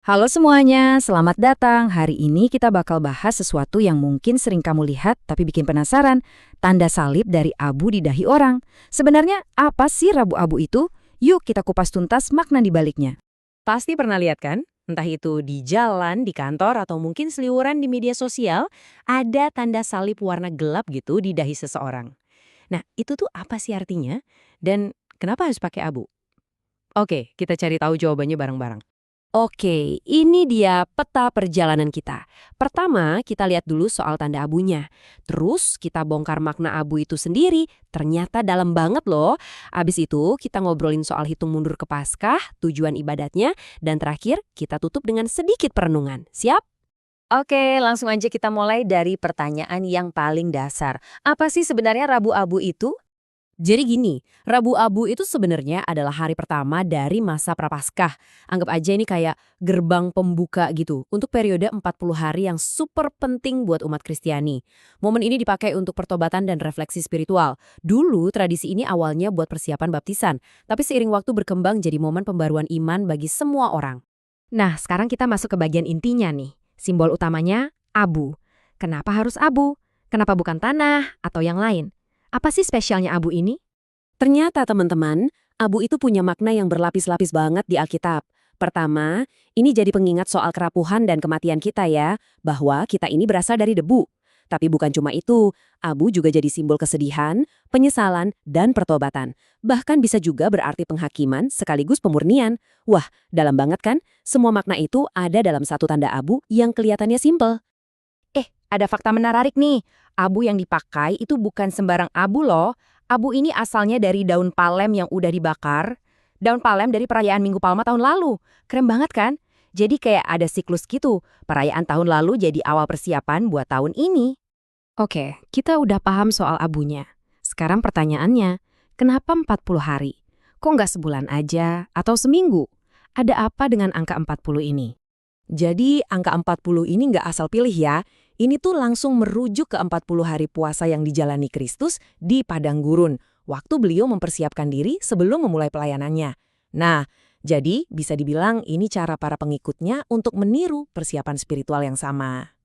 Halo semuanya, selamat datang. Hari ini kita bakal bahas sesuatu yang mungkin sering kamu lihat tapi bikin penasaran. Tanda salib dari abu di dahi orang. Sebenarnya apa sih rabu abu itu? Yuk kita kupas tuntas makna di baliknya. Pasti pernah lihat kan? Entah itu di jalan, di kantor, atau mungkin seliweran di media sosial, ada tanda salib warna gelap gitu di dahi seseorang. Nah, itu tuh apa sih artinya? Dan kenapa harus pakai abu? Oke, kita cari tahu jawabannya bareng-barang. Oke, ini dia peta perjalanan kita. Pertama, kita lihat dulu soal tanda abunya. Terus, kita bongkar makna abu itu sendiri. Ternyata dalam banget loh. Abis itu, kita ngobrolin soal hitung mundur ke Paskah, tujuan ibadatnya, dan terakhir, kita tutup dengan sedikit perenungan. Siap? Oke, langsung aja kita mulai dari pertanyaan yang paling dasar. Apa sih sebenarnya rabu abu itu? Jadi gini, Rabu Abu itu sebenarnya adalah hari pertama dari masa Prapaskah. Anggap aja ini kayak gerbang pembuka gitu untuk periode 40 hari yang super penting buat umat Kristiani. Momen ini dipakai untuk pertobatan dan refleksi spiritual. Dulu tradisi ini awalnya buat persiapan baptisan, tapi seiring waktu berkembang jadi momen pembaruan iman bagi semua orang. Nah, sekarang kita masuk ke bagian intinya nih. Simbol utamanya abu. Kenapa harus abu? Kenapa bukan tanah atau yang lain? Apa sih spesialnya abu ini? Ternyata teman-teman, abu itu punya makna yang berlapis-lapis banget di Alkitab. Pertama, ini jadi pengingat soal kerapuhan dan kematian kita ya, bahwa kita ini berasal dari debu. Tapi bukan cuma itu, abu juga jadi simbol kesedihan, penyesalan, dan pertobatan. Bahkan bisa juga berarti penghakiman sekaligus pemurnian. Wah, dalam banget kan? Semua makna itu ada dalam satu tanda abu yang kelihatannya simpel. Ada fakta menarik nih. Abu yang dipakai itu bukan sembarang abu loh. Abu ini asalnya dari daun palem yang udah dibakar. Daun palem dari perayaan Minggu Palma tahun lalu. Keren banget kan? Jadi kayak ada siklus gitu. Perayaan tahun lalu jadi awal persiapan buat tahun ini. Oke, kita udah paham soal abunya. Sekarang pertanyaannya, kenapa 40 hari? Kok nggak sebulan aja atau seminggu? Ada apa dengan angka 40 ini? Jadi, angka 40 ini nggak asal pilih ya. Ini tuh langsung merujuk ke 40 hari puasa yang dijalani Kristus di padang gurun, waktu beliau mempersiapkan diri sebelum memulai pelayanannya. Nah, jadi bisa dibilang ini cara para pengikutnya untuk meniru persiapan spiritual yang sama.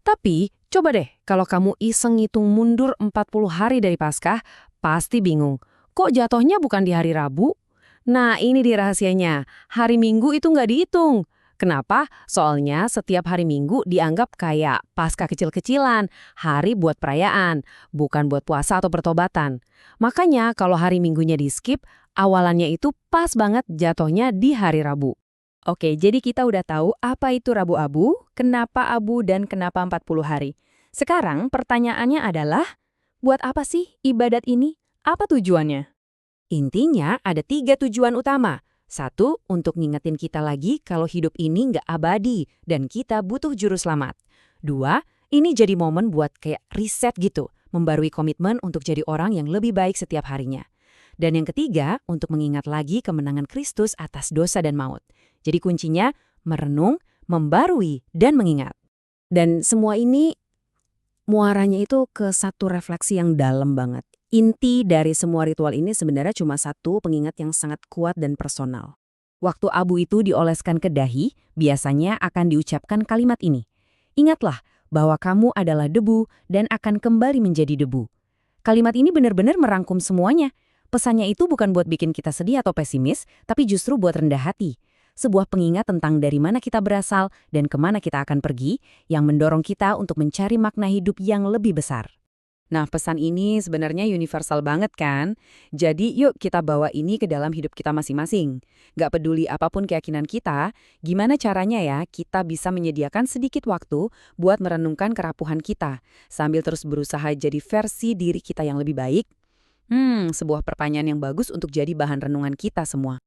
Tapi, coba deh, kalau kamu iseng ngitung mundur 40 hari dari Paskah, pasti bingung. Kok jatuhnya bukan di hari Rabu? Nah, ini dia rahasianya. Hari Minggu itu nggak dihitung. Kenapa? Soalnya setiap hari Minggu dianggap kayak Paskah kecil-kecilan, hari buat perayaan, bukan buat puasa atau pertobatan. Makanya kalau hari Minggunya di-skip, awalannya itu pas banget jatuhnya di hari Rabu. Oke, jadi kita udah tahu apa itu Rabu Abu, kenapa abu, dan kenapa 40 hari. Sekarang pertanyaannya adalah, buat apa sih ibadat ini? Apa tujuannya? Intinya ada 3 tujuan utama. Satu, untuk ngingetin kita lagi kalau hidup ini nggak abadi dan kita butuh juru selamat. Dua, ini jadi momen buat kayak riset gitu, membarui komitmen untuk jadi orang yang lebih baik setiap harinya. Dan yang ketiga, untuk mengingat lagi kemenangan Kristus atas dosa dan maut. Jadi kuncinya merenung, membarui, dan mengingat. Dan semua ini muaranya itu ke satu refleksi yang dalam banget. Inti dari semua ritual ini sebenarnya cuma satu pengingat yang sangat kuat dan personal. Waktu abu itu dioleskan ke dahi, biasanya akan diucapkan kalimat ini. Ingatlah bahwa kamu adalah debu dan akan kembali menjadi debu. Kalimat ini benar-benar merangkum semuanya. Pesannya itu bukan buat bikin kita sedih atau pesimis, tapi justru buat rendah hati. Sebuah pengingat tentang dari mana kita berasal dan kemana kita akan pergi, yang mendorong kita untuk mencari makna hidup yang lebih besar. Nah, pesan ini sebenarnya universal banget kan? Jadi yuk kita bawa ini ke dalam hidup kita masing-masing. Gak peduli apapun keyakinan kita, gimana caranya ya kita bisa menyediakan sedikit waktu buat merenungkan kerapuhan kita, sambil terus berusaha jadi versi diri kita yang lebih baik? Sebuah pertanyaan yang bagus untuk jadi bahan renungan kita semua.